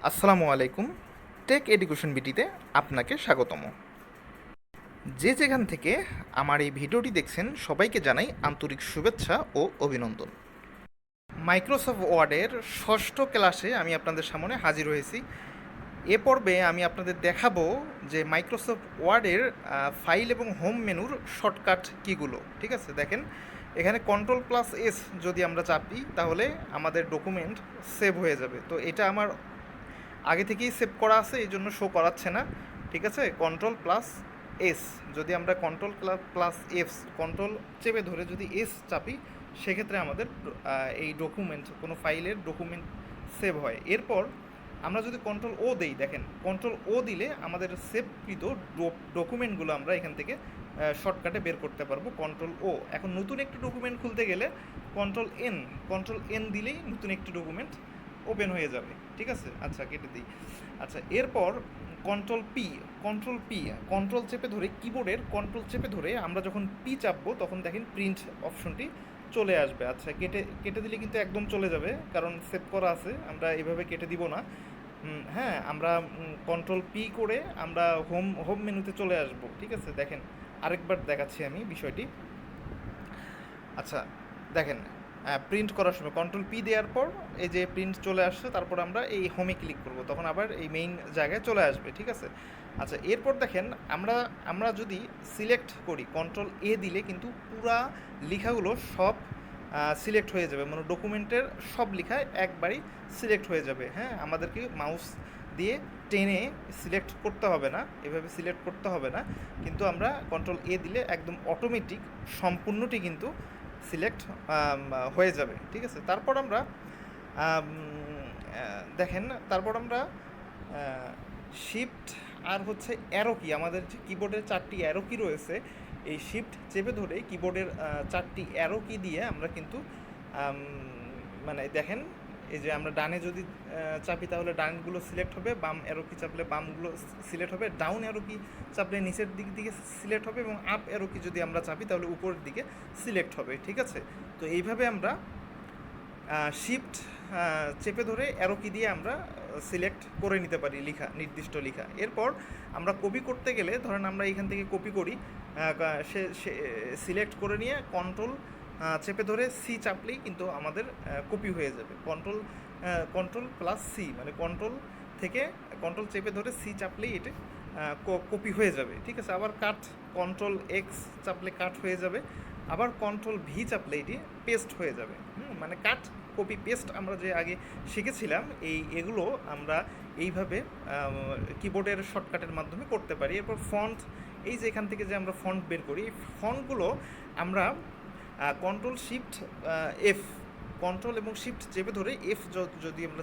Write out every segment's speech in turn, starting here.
আসসালামু আলাইকুম। Take education বিটিতে আপনাকে স্বাগতম। যে যেখান থেকে আমার এই ভিডিওটি দেখছেন সবাইকে জানাই আন্তরিক শুভেচ্ছা ও অভিনন্দন। মাইক্রোসফট ওয়ার্ডের ষষ্ঠ ক্লাসে আমি আপনাদের সামনে হাজির হয়েছি। এ পর্বে আমি আপনাদের দেখাবো যে মাইক্রোসফট ওয়ার্ডের ফাইল এবং হোম মেনুর শর্টকাট কীগুলো। ঠিক আছে, দেখেন এখানে কন্ট্রোল+S যদি আমরা চাপি তাহলে আমাদের ডকুমেন্ট সেভ হয়ে যাবে। তো এটা আমার আগে থেকেই সেভ করা আছে, এই জন্য শো করাচ্ছে না। ঠিক আছে, কন্ট্রোল+S, যদি আমরা কন্ট্রোল+F কন্ট্রোল চেপে ধরে যদি এস চাপি সেক্ষেত্রে আমাদের এই ডকুমেন্ট কোনো ফাইলের ডকুমেন্ট সেভ হয়। এরপর আমরা যদি কন্ট্রোল+O দেই, দেখেন কন্ট্রোল+O দিলে আমাদের সেভকৃত ডকুমেন্টগুলো আমরা এখান থেকে শর্টকাটে বের করতে পারবো। কন্ট্রোল+O। এখন নতুন একটি ডকুমেন্ট খুলতে গেলে কন্ট্রোল+N দিলেই নতুন একটি ডকুমেন্ট ওপেন হয়ে যাবে। ঠিক আছে, আচ্ছা কেটে দিই। আচ্ছা, এরপর কন্ট্রোল+P, কন্ট্রোল চেপে ধরে কিবোর্ডের কন্ট্রোল চেপে ধরে আমরা যখন পি চাপবো তখন দেখেন প্রিন্ট অপশনটি চলে আসবে। আচ্ছা, কেটে দিলে কিন্তু একদম চলে যাবে, কারণ সেভ করা আছে, আমরা এভাবে কেটে দিব না। হ্যাঁ, আমরা কন্ট্রোল+P করে আমরা হোম মেনুতে চলে আসব। ঠিক আছে, দেখেন আরেকবার দেখাচ্ছি আমি বিষয়টি। আচ্ছা, দেখেন প্রিন্ট করার সময় কন্ট্রোল+P দেওয়ার পর এই যে প্রিন্ট চলে আসছে, তারপর আমরা এই হোমে ক্লিক করব, তখন আবার এই মেইন জায়গায় চলে আসবে। ঠিক আছে, আচ্ছা এরপর দেখেন আমরা যদি সিলেক্ট করি কন্ট্রোল+A দিলে কিন্তু পুরা লেখাগুলো সব সিলেক্ট হয়ে যাবে, মানে ডকুমেন্টের সব লেখা একবারই সিলেক্ট হয়ে যাবে। হ্যাঁ, আমাদেরকে মাউস দিয়ে টেনে সিলেক্ট করতে হবে না, এভাবে সিলেক্ট করতে হবে না, কিন্তু আমরা কন্ট্রোল+A দিলে একদম অটোমেটিক সম্পূর্ণটি কিন্তু সিলেক্ট হয়ে যাবে। ঠিক আছে, তারপর আমরা দেখেন তারপর আমরা শিফট আর হচ্ছে অ্যারো কি, আমাদের যে কিবোর্ডের 4টি অ্যারো কি রয়েছে, এই শিফট চেপে ধরে কিবোর্ডের 4টি অ্যারো কি দিয়ে আমরা কিন্তু মানে দেখেন এই যে আমরা ডানে যদি চাপি তাহলে ডানগুলো সিলেক্ট হবে, বাম অ্যারো কি চাপলে বামগুলো সিলেক্ট হবে, ডাউন অ্যারো কি চাপলে নিচের দিকে সিলেক্ট হবে, এবং আপ অ্যারো কি যদি আমরা চাপি তাহলে উপরের দিকে সিলেক্ট হবে। ঠিক আছে, তো এইভাবে আমরা শিফট চেপে ধরে অ্যারো কি দিয়ে আমরা সিলেক্ট করে নিতে পারি নির্দিষ্ট লেখা। এরপর আমরা কপি করতে গেলে ধরেন আমরা এখান থেকে কপি করি, সে সিলেক্ট করে নিয়ে চেপে ধরে সি চাপলেই কিন্তু আমাদের কপি হয়ে যাবে। কন্ট্রোল+C, মানে থেকে কন্ট্রোল চেপে ধরে সি চাপলেই এটা কপি হয়ে যাবে। ঠিক আছে, আবার কন্ট্রোল+X চাপলে কাট হয়ে যাবে, আবার কন্ট্রোল+V চাপলে এটি পেস্ট হয়ে যাবে। মানে কাট কপি পেস্ট আমরা যে আগে শিখেছিলাম এগুলো আমরা এইভাবে কিবোর্ডের শর্টকাটের মাধ্যমে করতে পারি। এরপর ফন্ট, এই যে এখান থেকে যে আমরা ফন্ট বের করি, ফন্টগুলো আমরা কন্ট্রোল এবং শিফট চেপে ধরে এফ যদি আমরা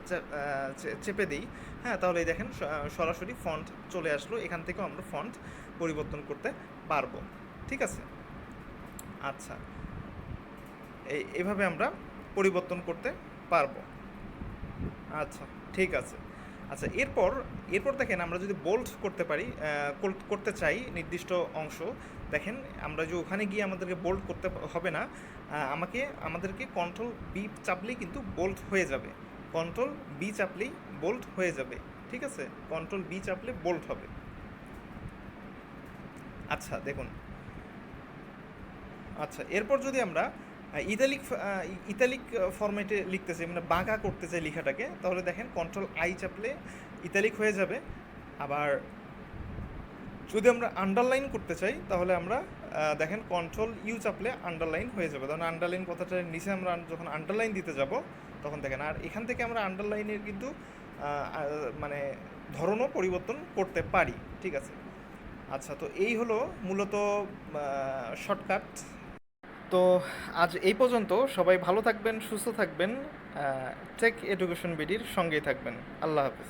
চেপে দিই, হ্যাঁ, তাহলে দেখেন সরাসরি ফন্ট চলে আসলো। এখান থেকেও আমরা ফন্ট পরিবর্তন করতে পারবো। ঠিক আছে, আচ্ছা এইভাবে আমরা পরিবর্তন করতে পারবো। আচ্ছা, ঠিক আছে। আচ্ছা, এরপর দেখেন আমরা যদি বোল্ড করতে চাই নির্দিষ্ট অংশ, দেখেন আমরা যে ওখানে গিয়ে আমাদেরকে বোল্ড করতে হবে না, আমাদেরকে কন্ট্রোল+B চাপলেই কিন্তু বোল্ড হয়ে যাবে। কন্ট্রোল+B চাপলেই বোল্ড হয়ে যাবে। ঠিক আছে, কন্ট্রোল+B চাপলে বোল্ড হবে। আচ্ছা দেখুন, আচ্ছা এরপর যদি আমরা ইতালিক ফরম্যাটে লিখতে চাই, মানে বাঁকা করতে চাই লেখাটাকে, তাহলে দেখেন কন্ট্রোল+I চাপলে ইতালিক হয়ে যাবে। আবার যদি আমরা আন্ডারলাইন করতে চাই তাহলে আমরা দেখেন কন্ট্রোল+U চাপলে আন্ডারলাইন হয়ে যাবে। তখন আন্ডারলাইন কথাটার নিচে আমরা যখন আন্ডারলাইন দিতে যাব তখন দেখেন, আর এখান থেকে আমরা আন্ডারলাইনের কিন্তু মানে ধরনও পরিবর্তন করতে পারি। ঠিক আছে, আচ্ছা তো এই হলো মূলত শর্টকাট। তো আজ এই পর্যন্ত, সবাই ভালো থাকবেন, সুস্থ থাকবেন, টেক এডুকেশন বিডির সঙ্গেই থাকবেন। আল্লাহ হাফেজ।